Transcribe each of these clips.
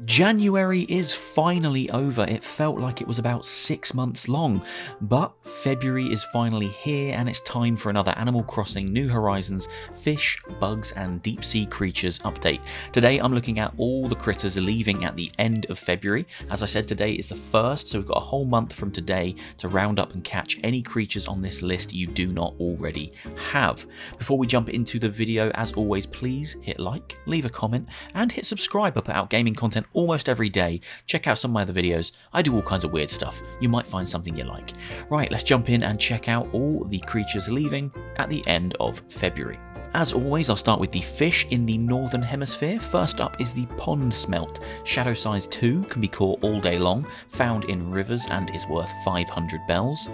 January is finally over. It felt like it was about 6 months long, but February is finally here and it's time for another Animal Crossing New Horizons Fish, Bugs and Deep Sea Creatures update. Today I'm looking at all the critters leaving at the end of February. As I said, today is the 1st, so we've got a whole month from today to round up and catch any creatures on this list you do not already have. Before we jump into the video, as always, please hit like, leave a comment and hit subscribe. I put out gaming content almost every day. Check out some of my other videos. I do all kinds of weird stuff. You might find something you like. Right, let's jump in and check out all the creatures leaving at the end of February. As always, I'll start with the fish in the Northern Hemisphere. First up is the pond smelt. Shadow size 2, can be caught all day long, found in rivers and is worth 500 bells.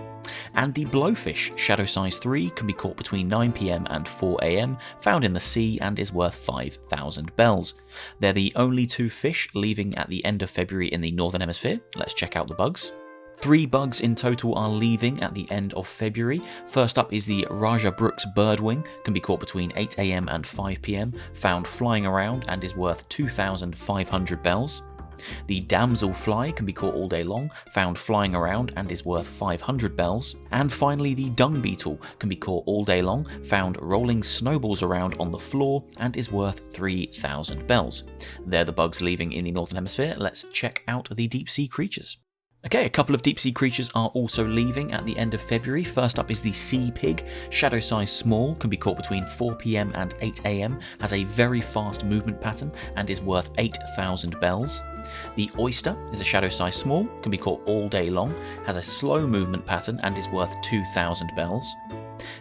And the blowfish, shadow size 3, can be caught between 9 PM and 4 AM, found in the sea and is worth 5,000 bells. They're the only 2 fish leaving at the end of February in the Northern Hemisphere. Let's check out the bugs. 3 bugs in total are leaving at the end of February. First up is the Rajah Brookes Birdwing, can be caught between 8 AM and 5 PM, found flying around and is worth 2,500 bells. The Damselfly can be caught all day long, found flying around and is worth 500 bells. And finally the Dung Beetle can be caught all day long, found rolling snowballs around on the floor and is worth 3,000 bells. They're the bugs leaving in the Northern Hemisphere. Let's check out the deep sea creatures. Okay, a couple of deep sea creatures are also leaving at the end of February. First up is the sea pig, shadow size small, can be caught between 4 PM and 8 AM, has a very fast movement pattern and is worth 8,000 bells. The oyster is a shadow size small, can be caught all day long, has a slow movement pattern and is worth 2,000 bells.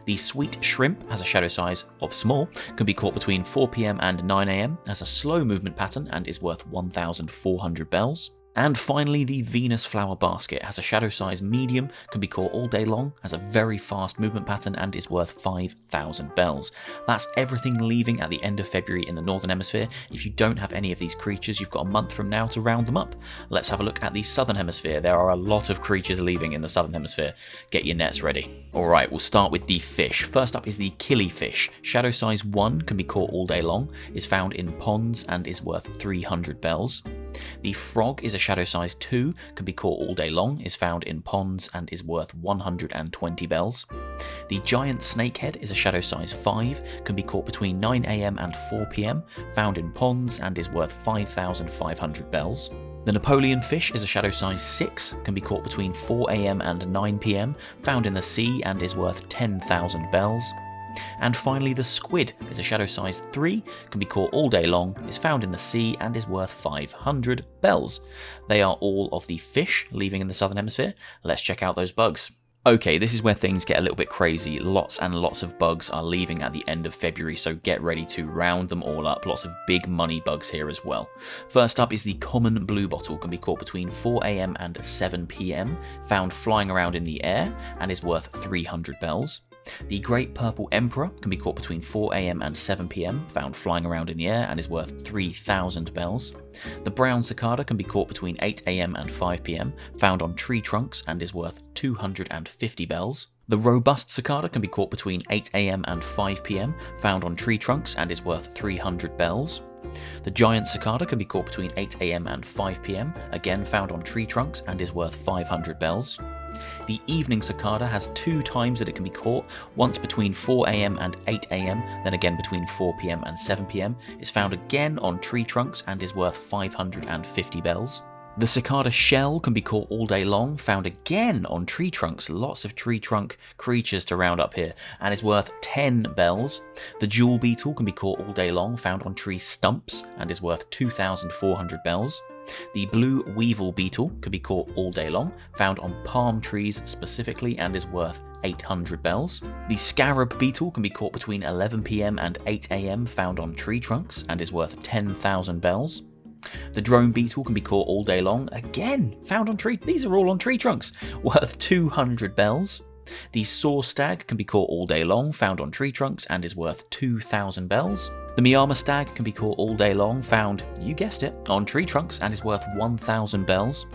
The sweet shrimp has a shadow size of small, can be caught between 4 PM and 9 AM, has a slow movement pattern and is worth 1,400 bells. And finally, the Venus flower basket has a shadow size medium, can be caught all day long, has a very fast movement pattern and is worth 5,000 bells. That's everything leaving at the end of February in the Northern Hemisphere. If you don't have any of these creatures, you've got a month from now to round them up. Let's have a look at the Southern Hemisphere. There are a lot of creatures leaving in the Southern Hemisphere. Get your nets ready. Alright, we'll start with the fish. First up is the Killifish. Shadow size 1, can be caught all day long, is found in ponds and is worth 300 bells. The frog is a shadow size 2, can be caught all day long, is found in ponds and is worth 120 bells. The giant snakehead is a shadow size 5, can be caught between 9 AM and 4 PM, found in ponds and is worth 5,500 bells. The Napoleonfish is a shadow size 6, can be caught between 4 AM and 9 PM, found in the sea and is worth 10,000 bells. And finally the squid is a shadow size 3, can be caught all day long, is found in the sea and is worth 500 bells. They are all of the fish leaving in the Southern Hemisphere. Let's check out those bugs. Okay, this is where things get a little bit crazy. Lots and lots of bugs are leaving at the end of February, so get ready to round them all up. Lots of big money bugs here as well. First up is the common bluebottle, can be caught between 4 AM and 7 PM, found flying around in the air and is worth 300 bells. The Great Purple Emperor can be caught between 4 AM and 7 PM, found flying around in the air and is worth 3,000 bells. The Brown Cicada can be caught between 8 AM and 5 PM, found on tree trunks and is worth 250 bells. The Robust Cicada can be caught between 8 AM and 5 PM, found on tree trunks and is worth 300 bells. The Giant Cicada can be caught between 8 AM and 5 PM, again found on tree trunks and is worth 500 bells. The Evening Cicada has 2 times that it can be caught, once between 4 AM and 8 AM, then again between 4 PM and 7 PM, is found again on tree trunks and is worth 550 bells. The Cicada Shell can be caught all day long, found again on tree trunks, lots of tree trunk creatures to round up here, and is worth 10 bells. The Jewel Beetle can be caught all day long, found on tree stumps, and is worth 2,400 bells. The Blue Weevil Beetle can be caught all day long, found on palm trees specifically and is worth 800 bells. The Scarab Beetle can be caught between 11 PM and 8 AM, found on tree trunks and is worth 10,000 bells. The Drone Beetle can be caught all day long, again found on tree, these are all on tree trunks, worth 200 bells. The Saw Stag can be caught all day long, found on tree trunks and is worth 2,000 bells. The Miyama Stag can be caught all day long, found, you guessed it, on tree trunks and is worth 1,000 bells.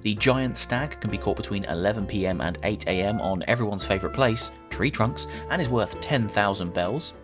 The Giant Stag can be caught between 11 PM and 8 AM on everyone's favourite place, tree trunks, and is worth 10,000 bells.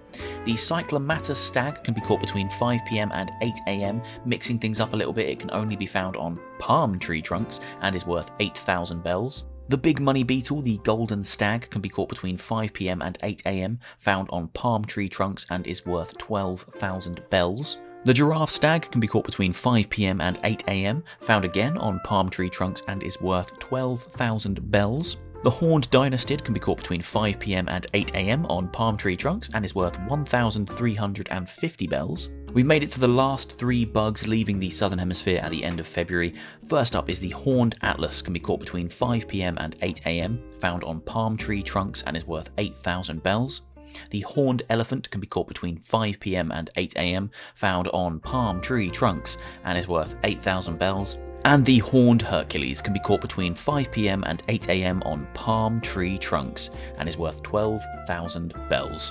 The Cyclommatus Stag can be caught between 5 PM and 8 AM. Mixing things up a little bit, it can only be found on palm tree trunks and is worth 8,000 bells. The big money beetle, the Golden Stag, can be caught between 5 PM and 8 AM, found on palm tree trunks and is worth 12,000 bells. The Giraffe Stag can be caught between 5 PM and 8 AM, found again on palm tree trunks and is worth 12,000 bells. The Horned Dynastid can be caught between 5 PM and 8 AM on palm tree trunks and is worth 1,350 bells. We've made it to the last 3 bugs leaving the Southern Hemisphere at the end of February. First up is the Horned Atlus, can be caught between 5 PM and 8 AM, found on palm tree trunks and is worth 8,000 bells. The Horned Elephant can be caught between 5 PM and 8 AM, found on palm tree trunks and is worth 8,000 bells. And the Horned Hercules can be caught between 5 PM and 8 AM on palm tree trunks and is worth 12,000 bells.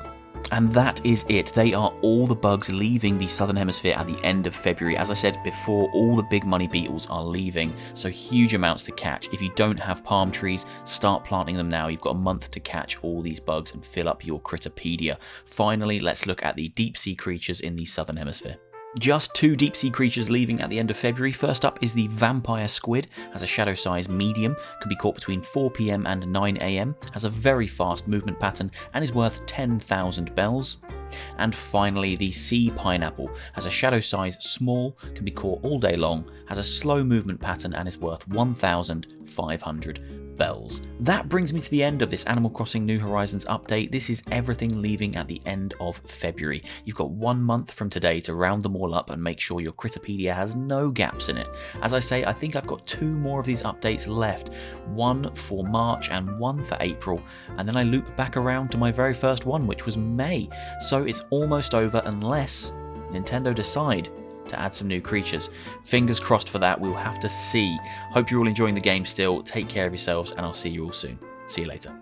And that is it. They are all the bugs leaving the Southern Hemisphere at the end of February. As I said before, all the big money beetles are leaving, so huge amounts to catch. If you don't have palm trees, start planting them now. You've got a month to catch all these bugs and fill up your Critterpedia. Finally, let's look at the deep sea creatures in the Southern Hemisphere. Just 2 deep sea creatures leaving at the end of February. First up is the Vampire Squid, has a shadow size medium, can be caught between 4 PM and 9 AM, has a very fast movement pattern and is worth 10,000 bells. And finally, the Sea Pineapple, has a shadow size small, can be caught all day long, has a slow movement pattern and is worth 1,500 bells. That brings me to the end of this Animal Crossing New Horizons update. This is everything leaving at the end of February. You've got 1 month from today to round them all up and make sure your Critterpedia has no gaps in it. As I say, I think I've got 2 more of these updates left, 1 for March and 1 for April, and then I loop back around to my very first one, which was May. So it's almost over unless Nintendo decide to add some new creatures. Fingers crossed for that, we'll have to see. Hope you're all enjoying the game still. Take care of yourselves and I'll see you all soon. See you later.